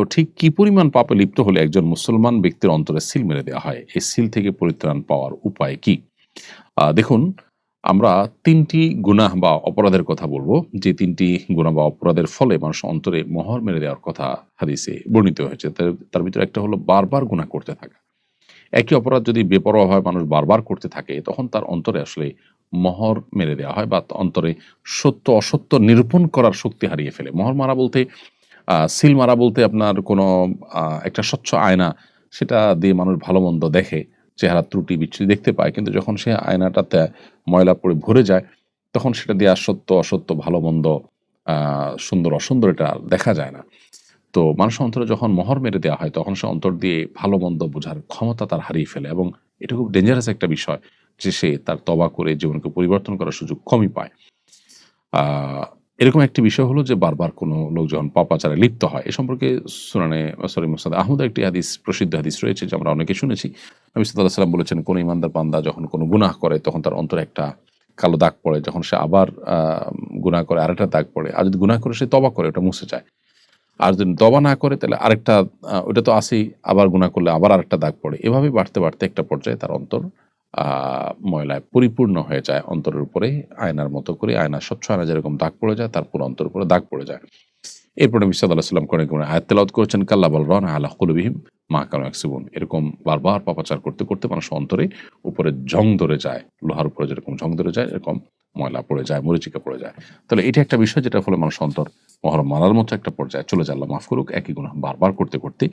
তো ঠিক কি পরিমাণ পাপে লিপ্ত হলে একজন মুসলমান ব্যক্তির অন্তরে সিল মেরে দেওয়া হয়? এই সিল থেকে পরিত্রাণ পাওয়ার উপায় কি? দেখুন, আমরা ৩ টি গুনাহ বা অপরাধের কথা বলব। যে ৩ টি গুনাহ বা অপরাধের ফলে মানুষের অন্তরে মোহর মেরে দেওয়ার কথা হাদিসে বর্ণিত হয়েছে। তার ভিতরে একটা হলো বারবার গুনাহ করতে থাকা। একই অপরাধ যদি বেপরোয়াভাবে মানুষ বারবার করতে থাকে, তখন তার অন্তরে আসলে মোহর মেরে দেওয়া হয় বা অন্তরে সত্য অসত্য নিরূপণ করার শক্তি হারিয়ে ফেলে। মোহর মারা বলতে সিল মারা বলতে আপনার কোনো একটা স্বচ্ছ আয়না, সেটা দিয়ে মানুষ ভালো-মন্দ দেখে, চেহারার ত্রুটি বিচ্যুতি দেখতে পায়। কিন্তু যখন সে আয়নাটাতে ময়লা পড়ে ভরে যায়, তখন সেটা দিয়ে আর সত্য অসত্য, ভালো-মন্দ, আ সুন্দর অসুন্দর এটা আর দেখা যায় না। তো মানুষের অন্তরে যখন মোহর মেরে দেওয়া হয়, তখন সে অন্তর দিয়ে ভালো-মন্দ বোঝার ক্ষমতা তার হারিয়ে ফেলে এবং এটা খুব ডেঞ্জারাস একটা বিষয় যে সে তার তওবা করে জীবনকে পরিবর্তন করার সুযোগ কমই পায়। আ এরকম একটি বিষয় হলো যে বারবার কোনো লোক যখন পাপাচারে লিপ্ত হয়, এ সম্পর্কে মুসনাদে আহমদের একটি হাদিস, প্রসিদ্ধ হাদিস রয়েছে যে আমরা অনেকে শুনেছি। নবী সাল্লাল্লাহু আলাইহি ওয়াসাল্লাম বলেছেন, কোন ঈমানদার বান্দা যখন কোনো গুনাহ করে তখন তার অন্তরে একটা কালো দাগ পড়ে। যখন সে আবার গুনাহ করে আরেকটা দাগ পড়ে। আর যদি গুনাহ করে সে তওবা করে ওটা মুছে যায়। আর যদি তওবা না করে তাহলে আরেকটা, ওটা তো আছেই, আবার গুনাহ করলে আবার আরেকটা দাগ পড়ে। এভাবে বাড়তে, বাড়তে একটা পর্যায়ে তার অন্তর আ ময়লায় পরিপূর্ণ হয়ে যায়। অন্তরের উপরে আয়নার মতো করে, স্বচ্ছ আয়না যেরকম দাগ পড়ে যায়, তার পুরো অন্তরের উপরে দাগ পড়ে যায়। এরপর নবী সাল্লাল্লাহু আলাইহি ওয়াসাল্লাম কোরআনে কারিমে আয়াত তেলাওয়াত করেছেন, কাল্লা বাল রানা আলা কুলুবিহিম মা কানু ইয়াকসিবুন। এরকম বারবার পাপাচার করতে, করতে মানুষের অন্তরে উপরে জং ধরে যায়। লোহার উপরে যেরকম জং ধরে যায়, এরকম ময়লা পড়ে যায়, মরিচিকা পড়ে যায়। তাহলে এটা একটা বিষয় যেটার ফলে মানুষের অন্তর মহরম মারার মতো একটা পর্যায়ে চলে যায়। আল্লাহ মাফ করুক, একই গুনাহ বারবার করতে, করতে।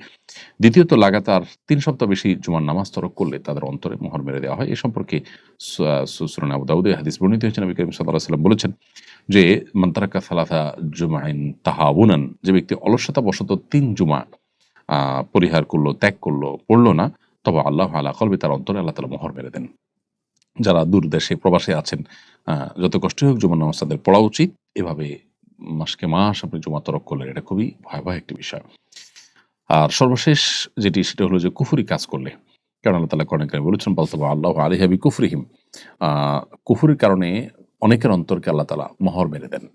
দ্বিতীয়ত, লাগাতার ৩ সপ্তাহ বেশি জুমার নামাজ তরক করলে তাদের অন্তরে মোহর মেরে দেওয়া হয়। এ সম্পর্কে সুনানে আবু দাউদে হাদিস বর্ণিত হয়েছে। নবী করিম সাল্লাল্লাহু আলাইহি ওয়াসাল্লাম বলেছেন যে, মান তারাকা সালাসা জুমাইন তাহাউনান, যে ব্যক্তি অলসতাবশত ৩ জুমা আ পরিহার করলো, ত্যাগ করলো, পড়ল না, তবে আল্লাহু আলা কলবি, তার অন্তরে আল্লাহ তাআলা মোহর মেরে দেন। যারা দূর দেশে প্রবাসে আছেন, যত কষ্টই হোক জুমার নামাজ তাদের পড়া উচিত। এভাবে মাসকে মাস আপনি জুমা তরক করলেন, এটা খুবই ভয়াবহ একটি বিষয়। আর সর্বশেষ যেটি, সেটা হলো যে কুফরি কাজ করলে। কারণ আল্লাহ তাআলা কোরআনে কারিমে বলেছেন, বল তাবাআল্লাহু আলাইহা বিকুফরিহিম। আ কুফরির কারণে অনেকের অন্তরকে আল্লাহ তাআলা মোহর মেরে দেন।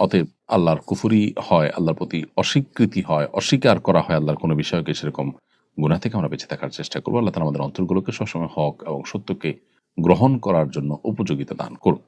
অতএব আল্লাহর কুফরি হয়, আল্লাহর প্রতি অস্বীকৃতি হয়, অস্বীকার করা হয় আল্লাহর কোনো বিষয়কে, সেরকম গুনাহ থেকে আমরা বেঁচে থাকার চেষ্টা করব। আল্লাহ তাআলা আমাদের অন্তরগুলোকে সবসময় হক এবং সত্যকে গ্রহণ করার জন্য উপযোগিতা দান করুন।